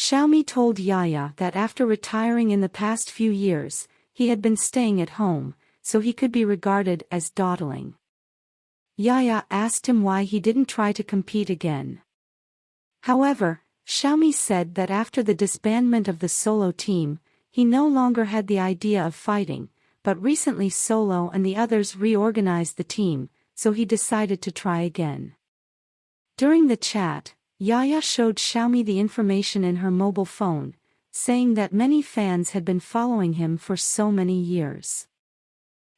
Xiaomi told Yaya that after retiring in the past few years, he had been staying at home, so he could be regarded as dawdling. Yaya asked him why he didn't try to compete again. However, Xiaomi said that after the disbandment of the solo team, he no longer had the idea of fighting, but recently Solo and the others reorganized the team, so he decided to try again. During the chat, Yaya showed Xiaomi the information in her mobile phone, saying that many fans had been following him for so many years.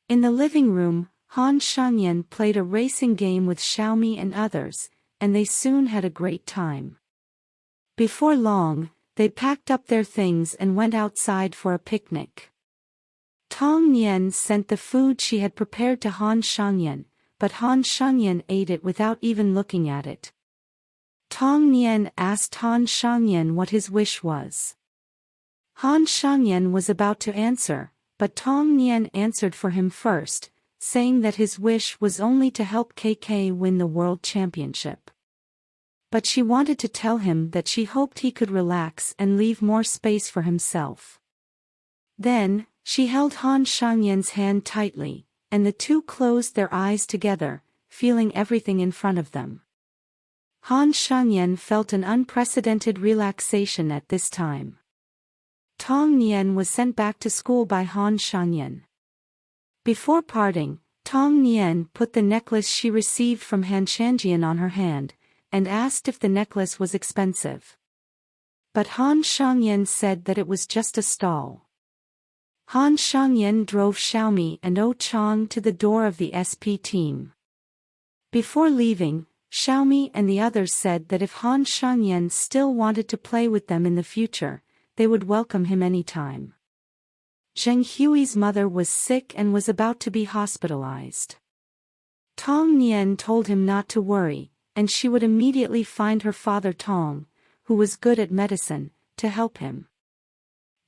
In the living room, Han Shangyan played a racing game with Xiaomi and others, and they soon had a great time. Before long, they packed up their things and went outside for a picnic. Tong Nian sent the food she had prepared to Han Shangyan, but Han Shangyan ate it without even looking at it. Tong Nian asked Han Shangyan what his wish was. Han Shangyan was about to answer, but Tong Nian answered for him first, saying that his wish was only to help KK win the world championship. But she wanted to tell him that she hoped he could relax and leave more space for himself. Then, she held Han Shangyan's hand tightly, and the two closed their eyes together, feeling everything in front of them. Han Shangyan felt an unprecedented relaxation at this time. Tong Nian was sent back to school by Han Shangyan. Before parting, Tong Nian put the necklace she received from Han Shangyan on her hand, and asked if the necklace was expensive. But Han Shangyan said that it was just a stall. Han Shangyan drove Xiaomi and Oh Chang to the door of the SP team. Before leaving, Xiaomi and the others said that if Han Shangyan still wanted to play with them in the future, they would welcome him anytime. Zheng Hui's mother was sick and was about to be hospitalized. Tong Nian told him not to worry, and she would immediately find her father Tong, who was good at medicine, to help him.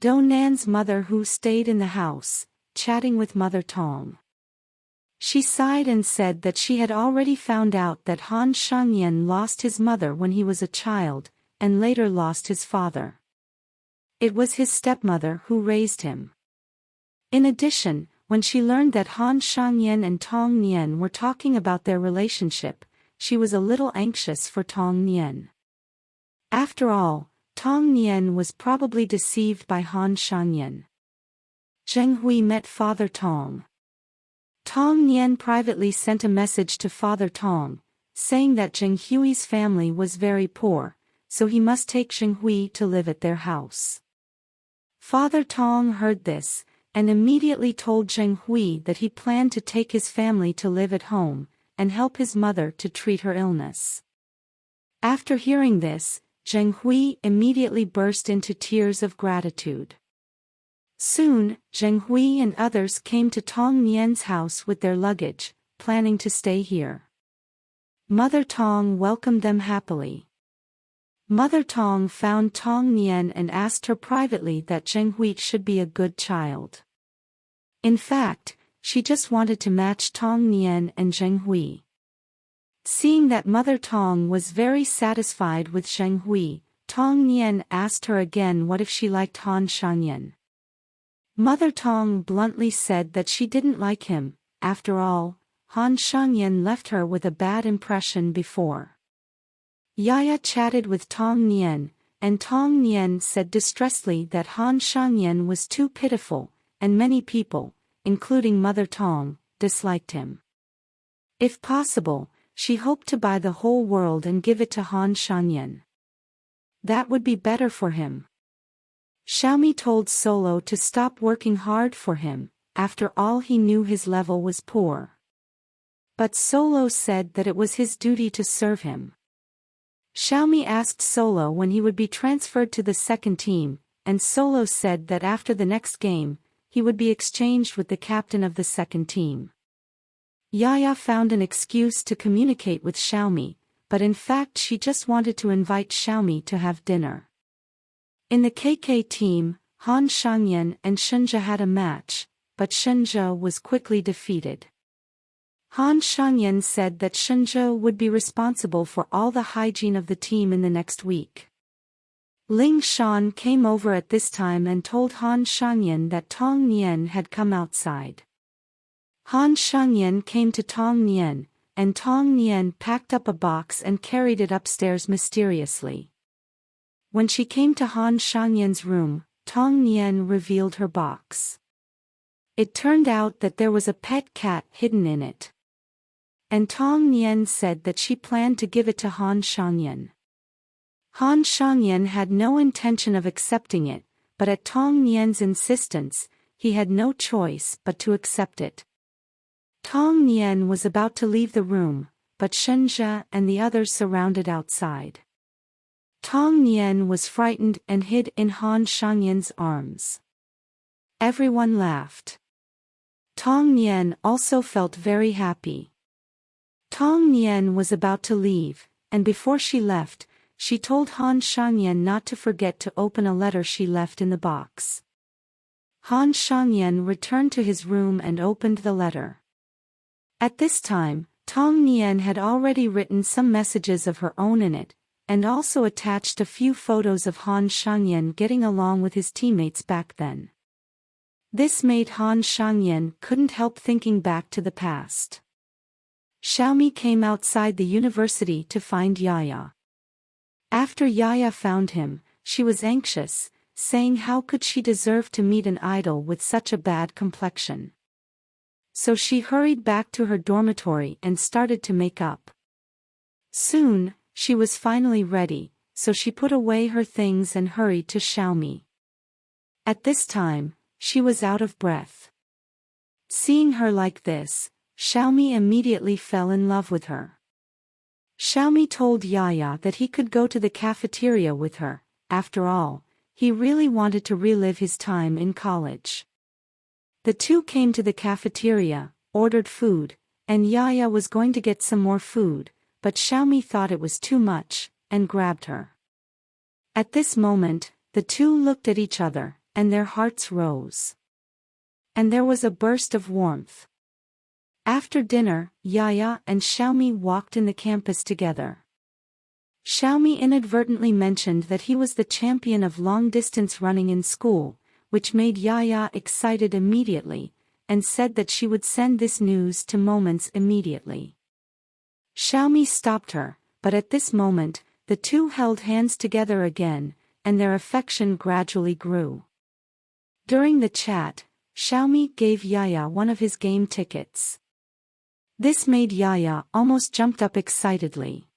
Do Nan's mother who stayed in the house, chatting with Mother Tong. She sighed and said that she had already found out that Han Shangyan lost his mother when he was a child, and later lost his father. It was his stepmother who raised him. In addition, when she learned that Han Shangyan and Tong Nian were talking about their relationship, she was a little anxious for Tong Nian. After all, Tong Nian was probably deceived by Han Shangyan. Zheng Hui met Father Tong. Tong Nian privately sent a message to Father Tong, saying that Zheng Hui's family was very poor, so he must take Zheng Hui to live at their house. Father Tong heard this, and immediately told Zheng Hui that he planned to take his family to live at home, and help his mother to treat her illness. After hearing this, Zheng Hui immediately burst into tears of gratitude. Soon, Zheng Hui and others came to Tong Nian's house with their luggage, planning to stay here. Mother Tong welcomed them happily. Mother Tong found Tong Nian and asked her privately that Zheng Hui should be a good child. In fact, she just wanted to match Tong Nian and Zheng Hui. Seeing that Mother Tong was very satisfied with Zheng Hui, Tong Nian asked her again what if she liked Han Shangyan. Mother Tong bluntly said that she didn't like him. After all, Han Shangyan left her with a bad impression before. Yaya chatted with Tong Nian, and Tong Nian said distressedly that Han Shangyan was too pitiful, and many people, including Mother Tong, disliked him. If possible, she hoped to buy the whole world and give it to Han Shangyan. That would be better for him. Xiaomi told Solo to stop working hard for him, after all he knew his level was poor. But Solo said that it was his duty to serve him. Xiaomi asked Solo when he would be transferred to the second team, and Solo said that after the next game, he would be exchanged with the captain of the second team. Yaya found an excuse to communicate with Xiaomi, but in fact she just wanted to invite Xiaomi to have dinner. In the KK team, Han Shangyan and Shenzhe had a match, but Shenzhe was quickly defeated. Han Shangyan said that Shenzhe would be responsible for all the hygiene of the team in the next week. Ling Shan came over at this time and told Han Shangyan that Tong Nian had come outside. Han Shangyan came to Tong Nian, and Tong Nian packed up a box and carried it upstairs mysteriously. When she came to Han Shangyan's room, Tong Nian revealed her box. It turned out that there was a pet cat hidden in it. And Tong Nian said that she planned to give it to Han Shangyan. Han Shangyan had no intention of accepting it, but at Tong Nian's insistence, he had no choice but to accept it. Tong Nian was about to leave the room, but Shenzhe and the others surrounded outside. Tong Nian was frightened and hid in Han Shangyan's arms. Everyone laughed. Tong Nian also felt very happy. Tong Nian was about to leave, and before she left, she told Han Shangyan not to forget to open a letter she left in the box. Han Shangyan returned to his room and opened the letter. At this time, Tong Nian had already written some messages of her own in it, and also attached a few photos of Han Shangyan getting along with his teammates back then. This made Han Shangyan couldn't help thinking back to the past. Xiaomi came outside the university to find Yaya. After Yaya found him, she was anxious, saying how could she deserve to meet an idol with such a bad complexion. So she hurried back to her dormitory and started to make up. Soon, she was finally ready, so she put away her things and hurried to Xiaomi. At this time, she was out of breath. Seeing her like this, Xiaomi immediately fell in love with her. Xiaomi told Yaya that he could go to the cafeteria with her. After all, he really wanted to relive his time in college. The two came to the cafeteria, ordered food, and Yaya was going to get some more food, but Xiaomi thought it was too much, and grabbed her. At this moment, the two looked at each other, and their hearts rose. And there was a burst of warmth. After dinner, Yaya and Xiaomi walked in the campus together. Xiaomi inadvertently mentioned that he was the champion of long-distance running in school, which made Yaya excited immediately, and said that she would send this news to Moments immediately. Xiaomi stopped her, but at this moment, the two held hands together again, and their affection gradually grew. During the chat, Xiaomi gave Yaya one of his game tickets. This made Yaya almost jumped up excitedly.